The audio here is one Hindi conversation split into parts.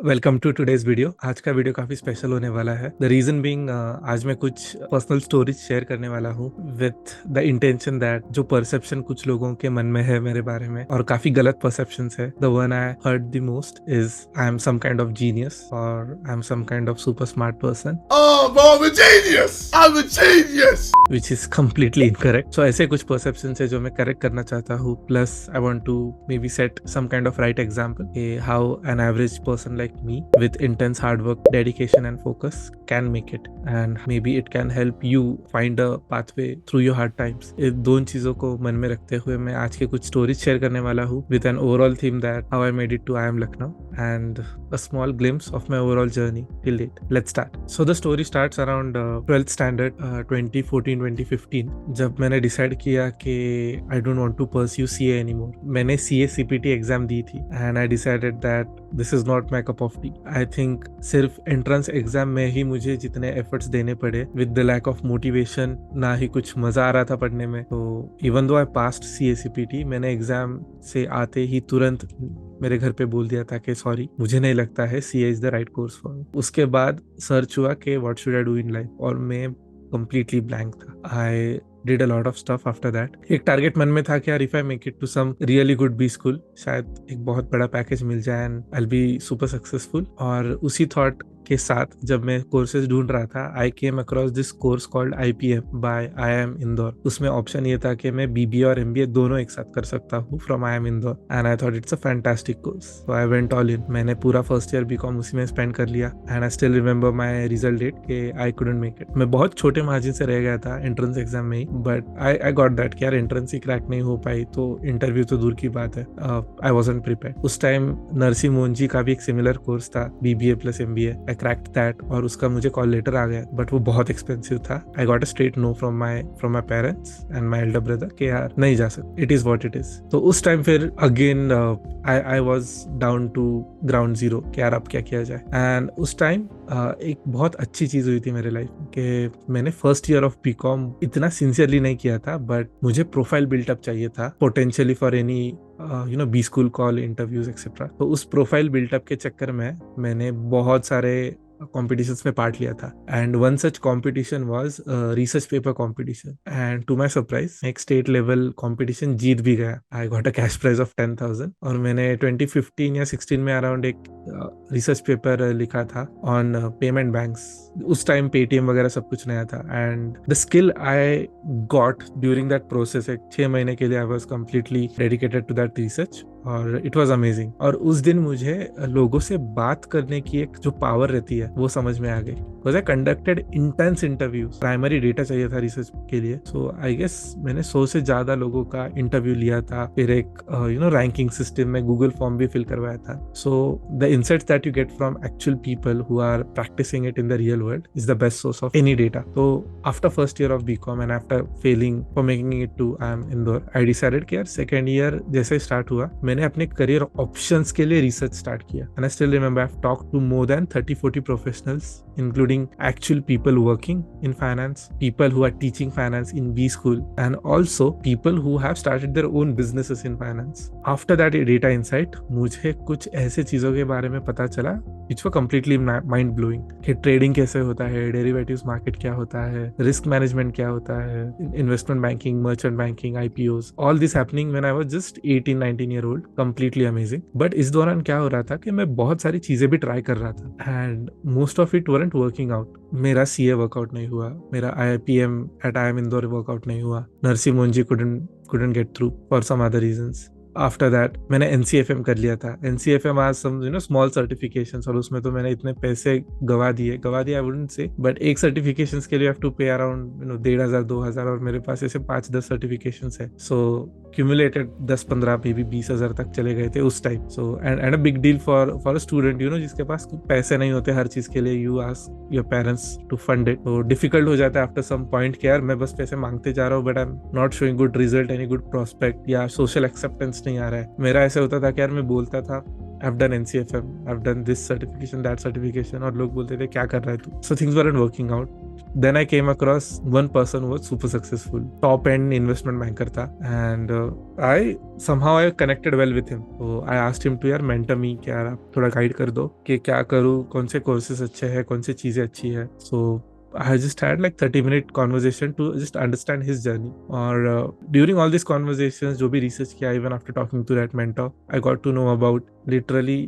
Welcome to today's video. आज का वीडियो काफी स्पेशल होने वाला है। द रीजन बीइंग आज मैं कुछ पर्सनल स्टोरीज शेयर करने वाला हूँ विथ द इंटेंशन दैट जो परसेप्शन कुछ लोगों के मन में है मेरे बारे में, और काफी गलत परसेप्शंस है, the one I heard the most is I am some kind of genius और I am some kind of super smart person. I'm a genius! I'm a genius! Which is completely incorrect. So ऐसे कुछ perceptions है जो मैं correct करना चाहता हूँ. Plus I want to maybe set some kind of right example how an average person like me with intense hard work, dedication and focus can make it, and maybe it can help you find a pathway through your hard times. ये दोनों चीजों को मन में रखते हुए मैं आज के कुछ stories share करने वाला हूँ with an overall theme that how I made it to IIM Lucknow and a small glimpse of my overall journey till date. Let's start. So the story starts around 12th standard 2014-2015 जब मैंने डिसाइड किया कि I don't want to pursue CA anymore. मैंने CA CPT एग्जाम दी थी and I decided that this is not my cup of tea. I think सिर्फ एंट्रेंस एग्जाम में ही मुझे जितने एफर्ट्स देने पड़े with the lack of motivation, ना ही कुछ मजा आ रहा था पढ़ने में, तो even though I passed CA CPT, मैंने एग्जाम से आते ही तुरंत मेरे घर पे बोल दिया था कि सॉरी, मुझे नहीं लगता है CA is the right course for me. उसके बाद सर्च हुआ कि what should I do in life, और मैं कंप्लीटली ब्लैंक था। I did a lot of stuff after that. एक टारगेट मन में था कि यार if I make it to some really good B school, शायद एक बहुत बड़ा पैकेज मिल जाए and I will be super successful. और उसी थॉट के साथ जब मैं कोर्सेज ढूंढ रहा था, I came across this course called IPM by IIM Indore. उसमें ऑप्शन ये था कि मैं BBA और MBA दोनों एक साथ कर सकता हूँ from IIM Indore, and I thought it's a fantastic course, so I went all in. मैंने पूरा फर्स्ट ईयर BCom उसी में स्पेंड कर लिया and I still remember my result date कि आई कुडंट मेक इट। मैं बहुत छोटे मार्जिन से रह गया था एंट्रेंस एग्जाम में ही, बट आई गॉट दैट कि यार एंट्रेंस ही क्रैक नहीं हो पाई तो इंटरव्यू तो दूर की बात है। आई वॉजंट प्रिपेयर्ड। उस टाइम नरसी मोहन का भी एक सिमिलर कोर्स था, BBA plus MBA। I cracked that और उसका मुझे कॉल लेटर आ गया, बट वो बहुत एक्सपेंसिव था। I got a straight no from my parents and my elder brother कि यार नहीं जा सकते, it is what it is. तो उस टाइम फिर again I was down to ground zero कि यार अब क्या किया जाए। एंड उस टाइम एक बहुत अच्छी चीज हुई थी मेरे लाइफ में कि मैंने फर्स्ट ईयर ऑफ BCom इतना सिंसियरली नहीं किया था, बट मुझे प्रोफाइल बिल्टअप चाहिए था potentially for any B school call interviews etcetera. तो उस प्रोफाइल बिल्टअप के चक्कर में मैंने बहुत सारे कॉम्पिटिशन्स में पार्ट लिया था, and one such competition was research paper competition, and to my surprise एक स्टेट लेवल कॉम्पिटिशन जीत भी गया। I got a cash prize of 10,000। और मैंने 2015 या 16 में अराउंड एक रिसर्च पेपर लिखा था ऑन पेमेंट बैंक्स। उस टाइम पेटीएम वगैरह सब कुछ नया था, and the skill I got during that process, एक 6 महीने के लिए I was completely dedicated to that research, और इट वाज अमेजिंग। और उस दिन मुझे लोगों से बात करने की एक जो पावर रहती है वो समझ में आ गई। Because I conducted intense interviews, primary data चाहिए था रिसर्च के लिए, सो आई गेस मैंने 100 से ज्यादा लोगों का इंटरव्यू लिया था। फिर एक रैंकिंग सिस्टम में गूगल फॉर्म भी फिल करवाया था। So the insights that you get from actual people who are practising it in the real world is the best source of any data. तो after first year of BCom and after failing for making it to IIM Indore, I decided कि यार सेकेंड ईयर जैसे स्टार्ट हुआ, मैंने अपने करियर ऑप्शंस के लिए रिसर्च स्टार्ट किया। And I still remember I have talked to more than 30-40 professionals, including actual people working in finance, people who are teaching finance in B school, and also people who have started their own businesses in finance. After that data insight, मुझे कुछ ऐसे चीजों के बारे में पता चला which were completely mind blowing कि ट्रेडिंग कैसे होता है, डेरिवेटिव्स मार्केट क्या होता है, रिस्क मैनेजमेंट क्या होता है, investment banking, merchant banking, IPOs, all this happening when I was just 18-19 year old, completely amazing. But इस दौरान क्या हो रहा था कि मैं बहुत सारी चीजें भी ट्राई कर रहा था, and most of it weren't working out. मेरा CA वर्कआउट नहीं हुआ, मेरा IPM at IIM Indore workout नहीं हुआ, Narsi Mohan couldn't get through for some other reasons. After that मैंने NCFM कर लिया था। NCFM आज सम स्मॉल सर्टिफिकेशंस, और उसमें तो मैंने इतने पैसे गवा दिए आई वुडंट से, बट एक सर्टिफिकेशंस के लिए हैव टू पे अराउंड 1,500-2,000, और मेरे पास ऐसे 5-10 सर्टिफिकेशंस है। सो क्यूमुलेटेड 10-15 मे बी 20,000 तक चले गए थे उस time. So and a big deal for a student जिसके पास पैसे नहीं होते हर चीज के लिए, you ask your parents to fund it. तो डिफिकल्ट हो जाता है आफ्टर सम पॉइंट कि यार मैं बस पैसे मांगते जा रहा हूँ, but I am not showing good result, any good prospect, या सोशल एक्सेप्टेंस नहीं आ रहा है। मेरा ऐसा होता था कि यार मैं बोलता था I've done NCFM, I've done this certification, that certification, और लोग बोलते थे क्या कर रहा है तू. So things weren't working out. Then I came across one person who was super successful, top end investment banker था, and I connected well with him. So I asked him to यार mentor me, कि यार आप थोड़ा गाइड कर दो कि क्या करूँ, कौन से कोर्सेज अच्छे हैं, कौन सी चीजें अच्छी है. So I just had like 30-minute conversation to just understand his journey. और during all these conversations, जो भी research किया, even after talking to that mentor, I got to know about literally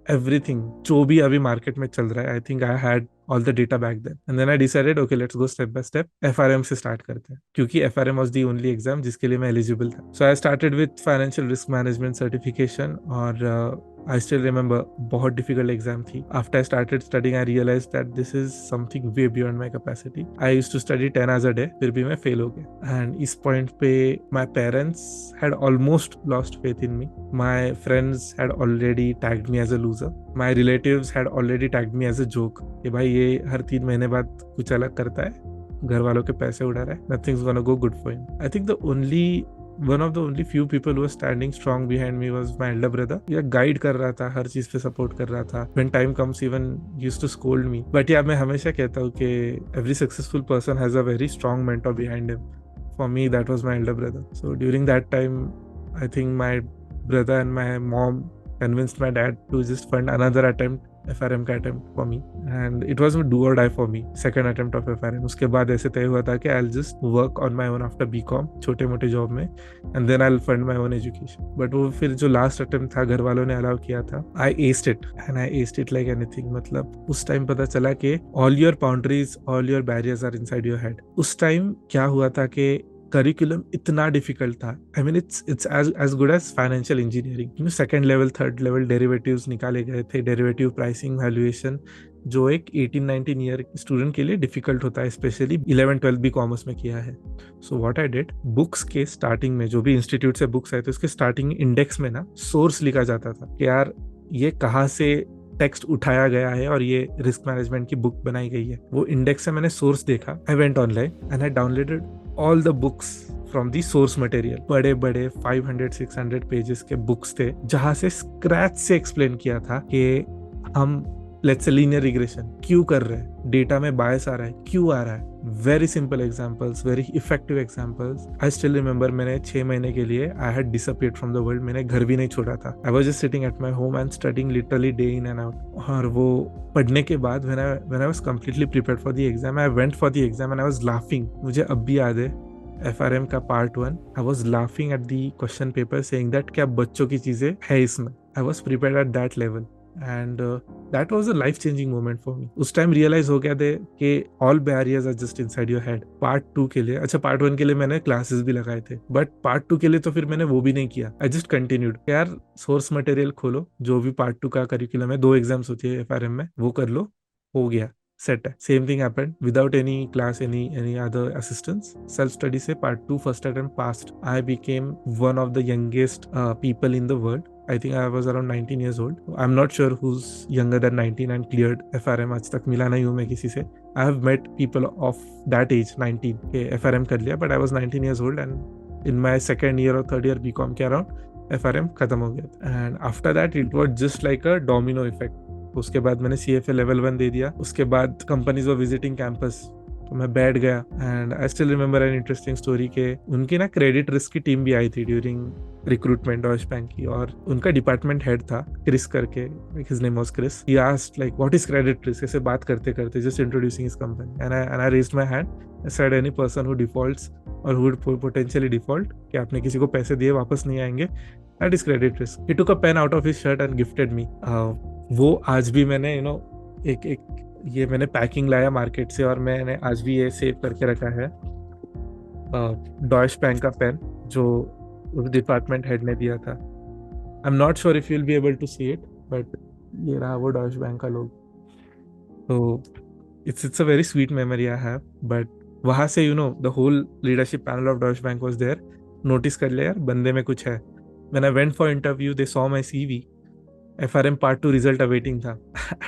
everything जो भी अभी market में चल रहा है. I think I had all the data back then. And then I decided, okay, let's go step by step. FRM से start करते हैं, क्योंकि FRM was the only exam जिसके लिए मैं eligible था. So I started with financial risk management certification, और I still remember बहुत difficult exam थी. After I started studying, I realized that this is something way beyond my capacity. I used to study 10 hours a day, फिर भी मैं fail हो गया. And इस point पे my parents had almost lost faith in me. My friends had already tagged me as a loser. My relatives had already tagged me as a joke. कि भाई ये हर 3 महीने बाद कुछ अलग करता है, घर वालों के पैसे उड़ा रहा है, nothing's gonna go good for him. I think one of the only few people who was standing strong behind me was my elder brother. ये गाइड कर रहा था, हर चीज पे सपोर्ट कर रहा था. When time comes, even used to scold me. But yeah, मैं हमेशा कहता हूँ कि every successful person has a very strong mentor behind him. For me, that was my elder brother. So during that time, I think my brother and my mom convinced my dad to just fund another attempt, FRM का attempt for me, and it was a do or die for me. Second attempt of FRM. उसके बाद ऐसे तय हुआ था कि I'll just work on my own after BCom, छोटे मोटे जॉब में, and then I'll fund my own education. But वो फिर जो लास्ट अटेम्प्ट था, घर वालों ने अलाउ किया था, I aced it, and I aced it like anything. मतलब उस टाइम पता चला कि all your boundaries, all your barriers are inside your head. उस टाइम क्या हुआ था कि करिकुलम इतना डिफिकल्ट था. I mean it's as good as financial engineering. Second level, third level derivatives निकाले गए थे, डेरिवेटिव प्राइसिंग, वैल्यूएशन, जो एक 18-19 ईयर स्टूडेंट के लिए डिफिकल्ट होता है, स्पेशली 11-12 भी कॉमर्स में किया है. So what I did, books के स्टार्टिंग में जो भी इंस्टीट्यूट से बुक्स आए थे, उसके स्टार्टिंग इंडेक्स में ना सोर्स लिखा जाता था कि यार ये कहाँ से टेक्स्ट उठाया गया है और ये रिस्क मैनेजमेंट की बुक बनाई गई है. वो इंडेक्स से मैंने सोर्स देखा. I went online and I downloaded all the books from the source material. बड़े बड़े 500-600 पेजेस के बुक्स थे, जहां से स्क्रैच से एक्सप्लेन किया था कि हम लेट्स से लीनियर रिग्रेशन क्यों कर रहे हैं, डेटा में बायस आ रहा है, क्यों आ रहा है. Very simple examples, very effective examples. आई स्टिल रिमेंबर, मैंने 6 महीने के लिए I had disappeared from the world. मैंने घर भी नहीं छोड़ा था. I was just sitting at my home and studying literally day in and out. और वो पढ़ने के बाद when I was completely prepared for the exam, I went for the exam and I was laughing. मुझे अब भी याद है FRM का part 1, I was laughing at the question paper saying that क्या बच्चों की चीजें है इसमें. I was prepared at that level. And that was a life-changing moment for me. उस टाइम रियलाइज हो गया थे कि all barriers are just inside your head. Part 2 के लिए, अच्छा पार्ट 1 के लिए मैंने क्लासेस भी लगाए थे, बट पार्ट 2 के लिए तो फिर मैंने वो भी नहीं किया. I just continued. यार सोर्स मटेरियल खोलो, जो भी पार्ट 2 का करिकुलम है, 2 एग्जाम्स होती है FRM में, वो कर लो, हो गया, सेट है. Same thing happened without any class, any other assistance. Self study से part 2 first attempt passed. I became one of the youngest people in the world. I think I was around 19 years old. I'm not sure who's younger than 19 and cleared FRM. आज तक मिला नहीं हूँ मैं किसी से. I have met people of that age, 19, के FRM कर लिया, but I was 19 years old and in my second year or third year BCom के around FRM खत्म हो गया. And after that it was just like a domino effect. उसके बाद मैंने CFA level 1 दे दिया. उसके बाद companies were visiting campus, तो मैं बैठ गया. And I still remember an interesting story के उनकी ना क्रेडिट रिस्क की टीम भी आई थी ड्यूरिंग रिक्रूटमेंट डॉइश बैंक की, और उनका डिपार्टमेंट हेड था क्रिस करके, his name was Chris. He asked like what is credit risk. ऐसे बात करते करते just introducing his company, and I raised my hand. I said any person who defaults और हु वुड पोटेंशियली डिफॉल्ट, कि आपने किसी को पैसे दिए वापस नहीं आएंगे, that is credit risk. He took a pen out of his shirt and gifted me. वो आज भी मैंने एक ये मैंने पैकिंग लाया मार्केट से, और मैंने आज भी ये सेव करके रखा है. डॉइश बैंक का पेन जो उस डिपार्टमेंट हेड ने दिया था. I am not sure if you will be able to see it, but ये रहा वो डॉइश बैंक का लोग. तो it's a very sweet memory I have. But वहाँ से the whole leadership panel of Deutsche Bank was there. Notice कर लिया यार बंदे में कुछ है. When I went for interview, they saw my CV FRM part 2 result awaiting था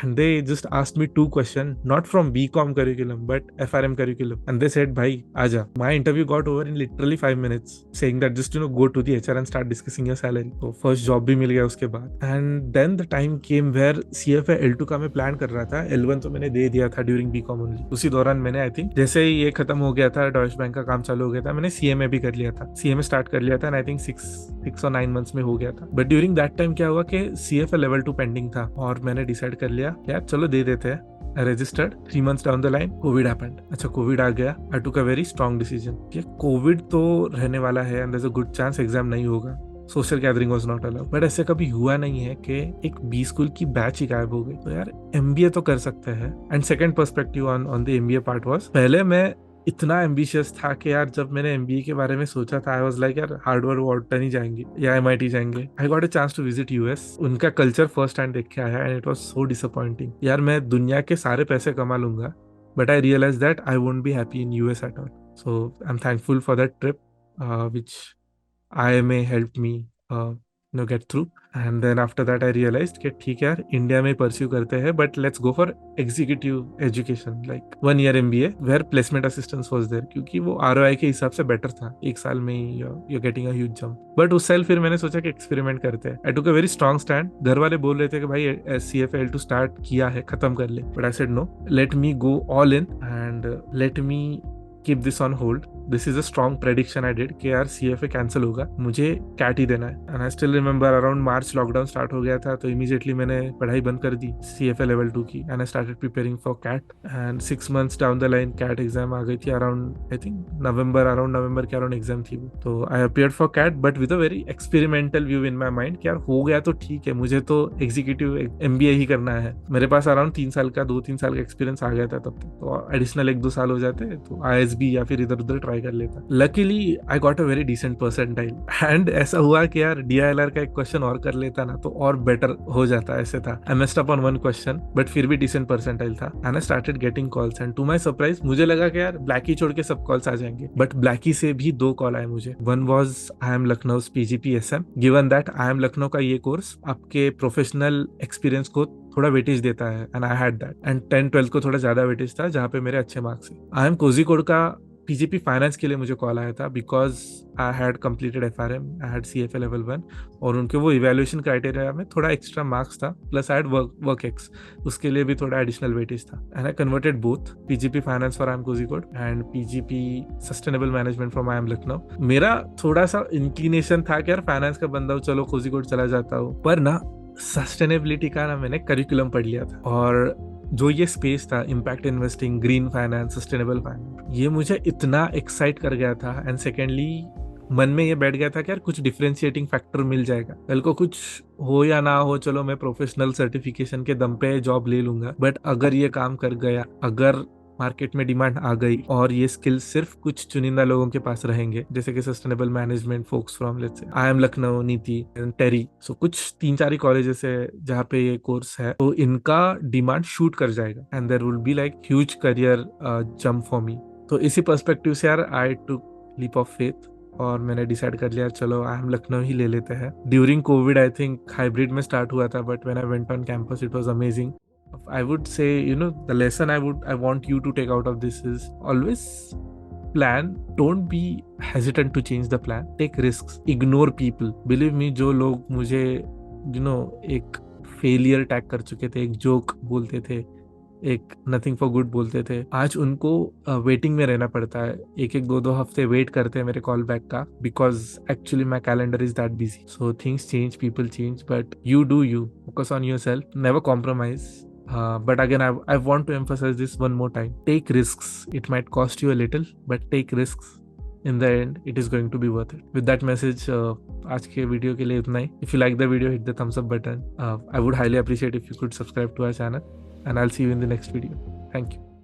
and they just asked me 2 question not from BCom curriculum but FRM curriculum and they said भाई आजा. My interview got over in literally 5 minutes saying that just go to the HR and start discussing your salary. तो first job भी मिल गया उसके बाद and then the time came where CFA L2 का मैं प्लान कर रहा था. L1 तो मैंने दे दिया था during BCom only. उसी दौरान मैंने आई थिंक जैसे ही ये खत्म हो गया था डॉइश बैंक का काम चालू हो गया था मैंने CMA भी कर लिया था. CMA स्टार्ट कर लिया था एंड आई थिंक 6 और 9 मंथ्स में हो गया था. बट ड्यूरिंग दैट टाइम क्या हुआ कि CFA लेवल 2 पेंडिंग था और मैंने डिसाइड कर लिया यार चलो दे देते हैं. Registered 3 months down the line Covid happened. अच्छा कोविड आ गया. I took a very strong decision कि कोविड तो रहने वाला है and there is a good chance exam नहीं होगा. Social gathering was not allowed. But ऐसे कभी हुआ नहीं है कि एक बी स्कूल की बैच ही गायब हो गई. तो यार MBA तो कर सकते हैं. And second perspective on the MBA part was पहले मैं इतना एम्बिशियस था कि यार जब मैंने MBA के बारे में सोचा था आई वाज लाइक यार हार्डवर्ड वॉर्टन ही जाएंगे या MIT जाएंगे. I got a chance to visit US. उनका कल्चर फर्स्ट हैंड देख के आया and it was so disappointing. यार मैं दुनिया के सारे पैसे कमा लूंगा but I realise that I won't be happy in US at all. So I am thankful for that trip which IMA helped me get through. And then after that I realized कि ठीक है यार इंडिया में परस्यू करते हैं but let's go for executive education like 1 year MBA where placement assistance was there क्योंकि वो ROI के हिसाब से बेटर था. 1 साल में ही you're getting a huge jump. But उस साल फिर मैंने सोचा कि एक्सपेरिमेंट करते हैं. I took a very strong stand. घर वाले बोल रहे थे कि भाई CFA L2 स्टार्ट किया है खत्म कर ले. But I said no, let me go all in and let me keep this on hold. This is a strong prediction I did कि यार CFA कैंसिल होगा मुझे कैट ही देना है. And I still remember around March lockdown start हो गया था तो इमीडिएटली मैंने पढ़ाई बंद कर दी CFA लेवल 2 की and I started preparing for CAT. And 6 months down the line CAT exam आ गई थी अराउंड आई थिंक नवंबर के अराउंड एग्जाम थी वो. तो I appeared for CAT but with a very experimental view in my mind कि यार हो गया तो ठीक है मुझे तो एग्जीक्यूटिव MBA ही करना है. मेरे पास अराउंड 3 साल का एक्सपीरियंस आ गया था तब तक. तो एडिशनल 1-2 साल हो जाते तो ISB या फिर इधर उधर ट्राई कर लेता. Luckily I got a very decent percentile and ऐसा हुआ कि यार DILR का एक क्वेश्चन और कर लेता ना तो और बेटर हो जाता. ऐसे था I messed up on 1 question but फिर भी डिसेंट परसेंटाइल था and I started getting calls. And to my surprise मुझे लगा कि यार ब्लैकी छोड़ के सब कॉल्स आ जाएंगे बट ब्लैकी से भी 2 कॉल आए मुझे. One was IIM Lucknow PGP SM. Given that IIM Lucknow का ये कोर्स आपके प्रोफेशनल एक्सपीरियंस को थोड़ा वेटेज देता है and I had that. And 10-12 को थोड़ा ज्यादा वेटेज था जहाँ पे मेरे अच्छे मार्क्स है. IIM कोझिकोड का PGP फाइनेंस के लिए मुझे कॉल आया था because I had completed FRM, I had CFA level 1 और उनके वो इवैल्यूएशन क्राइटेरिया में थोड़ा एक्स्ट्रा मार्क्स था plus I had work ex उसके लिए भी थोड़ा एडिशनल वेटेज था. And I converted both PGP finance for IIM Kozhikode and PGP sustainable management from IIM Lucknow. मेरा थोड़ा सा इंक्लिनेशन था कि यार फाइनेंस का बंदा चलो कोझिकोड चला जाता हूँ पर ना सस्टेनेबिलिटी का ना मैंने करिकुलम पढ़ लिया था और जो ये स्पेस था impact investing, green finance, sustainable finance, ये मुझे इतना एक्साइट कर गया था. एंड सेकेंडली मन में ये बैठ गया था कि यार कुछ डिफरेंशिएटिंग फैक्टर मिल जाएगा. कल को कुछ हो या ना हो चलो मैं प्रोफेशनल सर्टिफिकेशन के दम पे जॉब ले लूंगा बट अगर ये काम कर गया, अगर मार्केट में डिमांड आ गई और ये स्किल सिर्फ कुछ चुनिंदा लोगों के पास रहेंगे जैसे कि sustainable management folks from let's say IIM Lucknow, Niti, TERI, सो कुछ 3-4 ही कॉलेजेस है जहाँ पे ये कोर्स है तो इनका डिमांड शूट कर जाएगा and there will be like huge career jump for me. तो इसी पर्सपेक्टिव से यार I took leap of faith और मैंने डिसाइड कर लिया चलो IIM लखनऊ ही ले लेते हैं. During Covid I think hybrid में स्टार्ट हुआ था but when I went on campus it was amazing. I would say, the lesson I want you to take out of this is always plan. Don't be hesitant to change the plan. Take risks. Ignore people. Believe me, जो लोग मुझे एक फेलियर टैग कर चुके थे, एक जोक बोलते थे, एक नथिंग फॉर गुड बोलते थे, आज उनको वेटिंग में रहना पड़ता है. 1-2 हफ्ते वेट करते हैं मेरे कॉल बैक का because actually my calendar is that busy. So things change, people change but you do you. Focus on yourself. Never compromise. But again, I want to emphasize this one more time. Take risks. It might cost you a little, but take risks. In the end, it is going to be worth it. With that message, आज के वीडियो के लिए इतना ही. If you like the video, hit the thumbs up button. I would highly appreciate if you could subscribe to our channel, and I'll see you in the next video. Thank you.